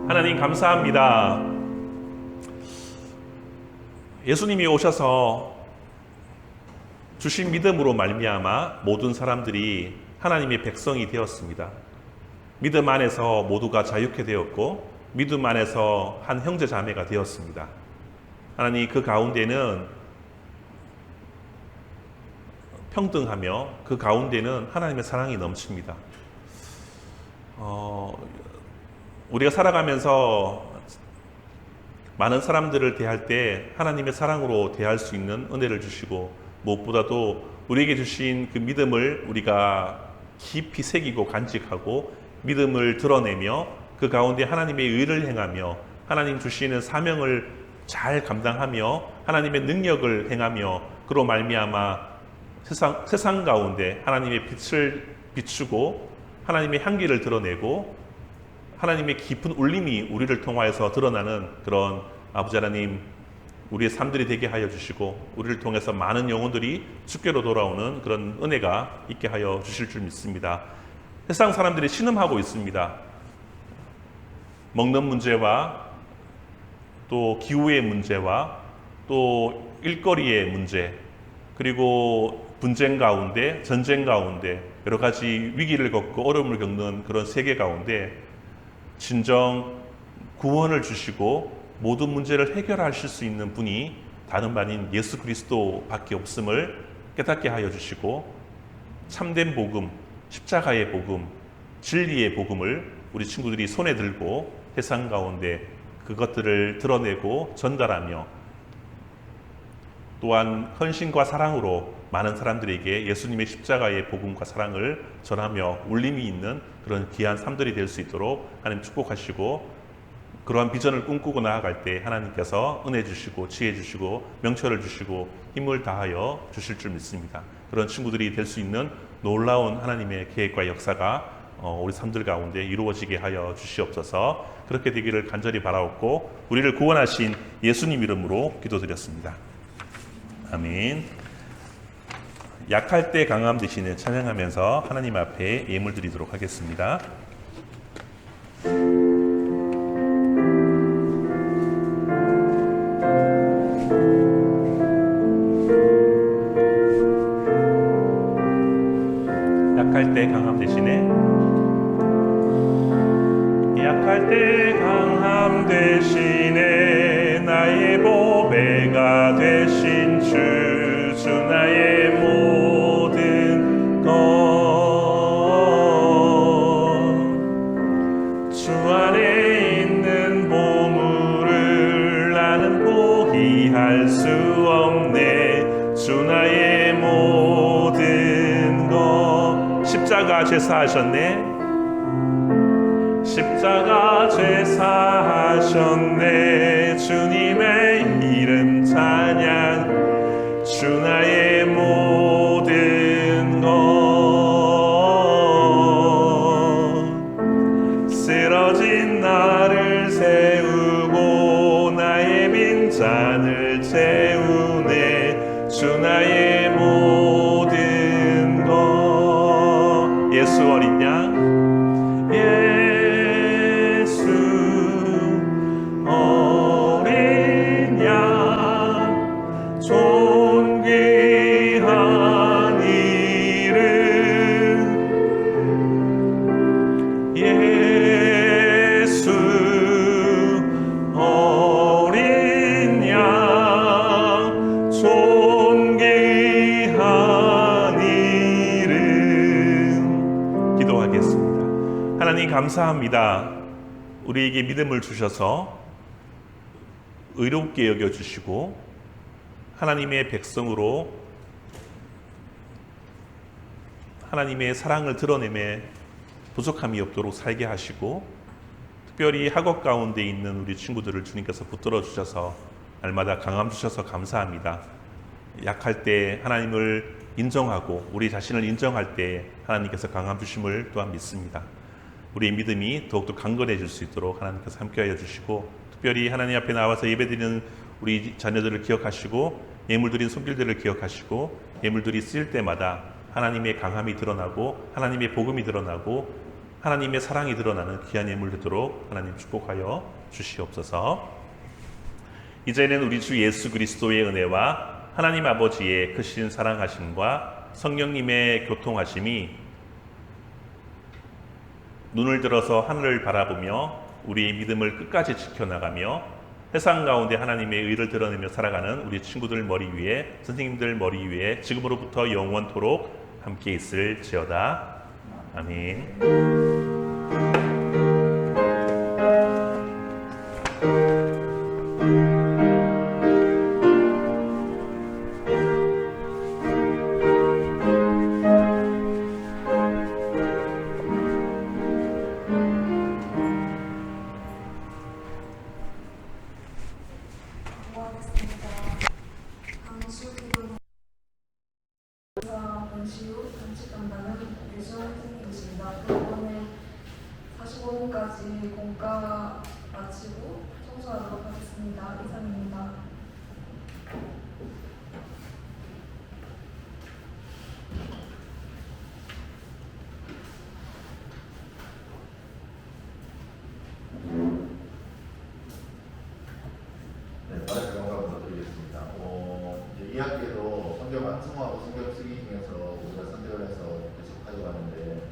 하나님 감사합니다. 예수님이 오셔서 주신 믿음으로 말미암아 모든 사람들이 하나님의 백성이 되었습니다. 믿음 안에서 모두가 자유케 되었고 믿음 안에서 한 형제 자매가 되었습니다. 하나님 그 가운데는 평등하며 그 가운데는 하나님의 사랑이 넘칩니다. 우리가 살아가면서 많은 사람들을 대할 때 하나님의 사랑으로 대할 수 있는 은혜를 주시고 무엇보다도 우리에게 주신 그 믿음을 우리가 깊이 새기고 간직하고 믿음을 드러내며 그 가운데 하나님의 의를 행하며 하나님 주시는 사명을 잘 감당하며 하나님의 능력을 행하며 그로 말미암아 세상 가운데 하나님의 빛을 비추고 하나님의 향기를 드러내고 하나님의 깊은 울림이 우리를 통하여서 드러나는 그런 아버지 하나님 우리의 삶들이 되게 하여 주시고 우리를 통해서 많은 영혼들이 주께로 돌아오는 그런 은혜가 있게 하여 주실 줄 믿습니다. 세상 사람들이 신음하고 있습니다. 먹는 문제와 또 기후의 문제와 또 일거리의 문제 그리고 분쟁 가운데 전쟁 가운데 여러 가지 위기를 겪고 어려움을 겪는 그런 세계 가운데 진정 구원을 주시고 모든 문제를 해결하실 수 있는 분이 다른 바인 예수 그리스도밖에 없음을 깨닫게 하여 주시고 참된 복음, 십자가의 복음, 진리의 복음을 우리 친구들이 손에 들고 세상 가운데 그것들을 드러내고 전달하며 또한 헌신과 사랑으로 많은 사람들에게 예수님의 십자가의 복음과 사랑을 전하며 울림이 있는 그런 귀한 삶들이 될 수 있도록 하나님 축복하시고 그러한 비전을 꿈꾸고 나아갈 때 하나님께서 은혜 주시고 지혜 주시고 명철을 주시고 힘을 다하여 주실 줄 믿습니다. 그런 친구들이 될 수 있는 놀라운 하나님의 계획과 역사가 우리 삶들 가운데 이루어지게 하여 주시옵소서. 그렇게 되기를 간절히 바라옵고 우리를 구원하신 예수님 이름으로 기도드렸습니다. 아멘. 약할 때 강함 되시는 찬양하면서 하나님 앞에 예물 드리도록 하겠습니다. 약할 때 강함 대신에 약할 때 강함 대신에 나의 보배가 되신 주 나의 모든 것 주 안에 있는 보물을 나는 포기할 수 없네 주 나의 모든 것 십자가 제사하셨네 십자가 제사하셨네 주님의 이름 찬양 주 나의 모든 것 쓰러진 나를 세우고 나의 빈잔을 채우네 주 나의 모든 것 예수 어린 양 감사합니다. 우리에게 믿음을 주셔서 의롭게 여겨주시고 하나님의 백성으로 하나님의 사랑을 드러내며 부족함이 없도록 살게 하시고 특별히 학업 가운데 있는 우리 친구들을 주님께서 붙들어 주셔서 날마다 강함 주셔서 감사합니다. 약할 때 하나님을 인정하고 우리 자신을 인정할 때 하나님께서 강함 주심을 또한 믿습니다. 우리의 믿음이 더욱더 강건해질 수 있도록 하나님께서 함께하여 주시고 특별히 하나님 앞에 나와서 예배드리는 우리 자녀들을 기억하시고 예물드린 손길들을 기억하시고 예물들이 쓰일 때마다 하나님의 강함이 드러나고 하나님의 복음이 드러나고 하나님의 사랑이 드러나는 귀한 예물 되도록 하나님 축복하여 주시옵소서. 이제는 우리 주 예수 그리스도의 은혜와 하나님 아버지의 크신 사랑하심과 성령님의 교통하심이 눈을 들어서 하늘을 바라보며 우리의 믿음을 끝까지 지켜나가며 세상 가운데 하나님의 의를 드러내며 살아가는 우리 친구들 머리 위에 선생님들 머리 위에 지금으로부터 영원토록 함께 있을지어다. 아멘. 명시 후 단식 담당은 유수원 선생님이십니다. 오늘 45분까지 공과 마치고 청소하도록 하겠습니다. 이상입니다. 네, 빠르게 영감 부탁드리겠습니다. 이제 2학기에도 성경 완성하고 성경 쓰기 중에서 우리가 선택을 해서 계속 가져가는데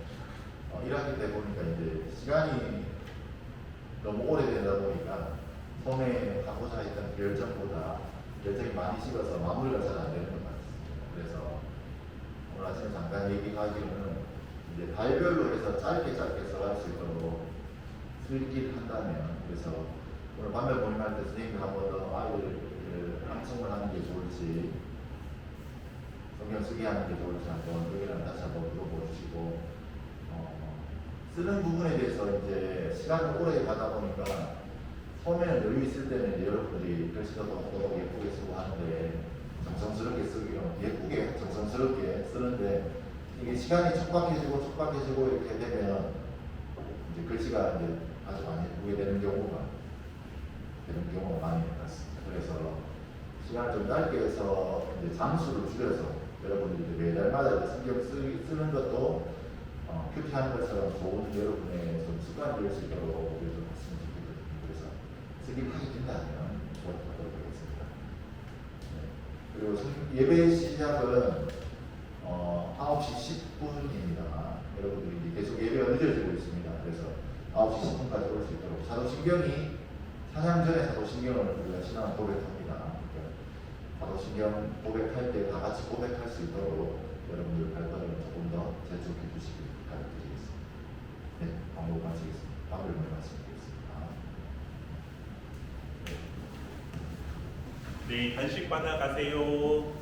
1학기 때 보니까 이제 시간이 너무 오래되다 보니까 처음에 하고자 했던 열정이 많이 식어서 마무리가 잘 안 되는 것 같습니다. 그래서 오늘 아침에 잠깐 얘기하기로는 이제 달별로 해서 짧게 써갈 수 있도록 쓰기를 한다면, 그래서 오늘 밤에 모임할 때 선생님이 한 번 더 아이들 암송을 하는 게 좋을지 성경 쓰기 하는 게 좋을지 한번 여기랑 다시 한번 물어보시고 쓰는 부분에 대해서 이제 시간을 오래 가다 보니까 처음에는 여유 있을 때는 이제 여러분들이 글씨도 너무 예쁘게 쓰고 하는데 정성스럽게 쓰기로 예쁘게 정성스럽게 쓰는데 이게 시간이 촉박해지고 이렇게 되면 이제 글씨가 이제 아주 많이 예쁘게 되는 경우가 많이 있습니다. 그래서 시간을 좀 짧게 해서 이제 장수를 줄여서 여러분들이 매달마다 이제 성경 쓰는 것도 큐티하는 것처럼 좋은 여러분의 좀 습관이 될 수 있도록 좀 했으면 좋겠거든요. 그래서 쓰기를 하게 된다면 좋도록 하겠습니다. 네. 그리고 예배 시작은 9시 10분입니다. 여러분들이 이제 계속 예배가 늦어지고 있습니다. 그래서 9시 10분까지 올 수 있도록 사도신경이 찬양 전에 사도신경을 우리가 신앙을 고백합니다. 사도신경 고백할 때 다 같이 고백할 수 있도록 여러분들 발걸음을 조금 더 재촉해 주시길 바라드리겠습니다. 네, 방법 마치겠습니다. 방법을 마치겠습니다. 네, 간식 받아 가세요.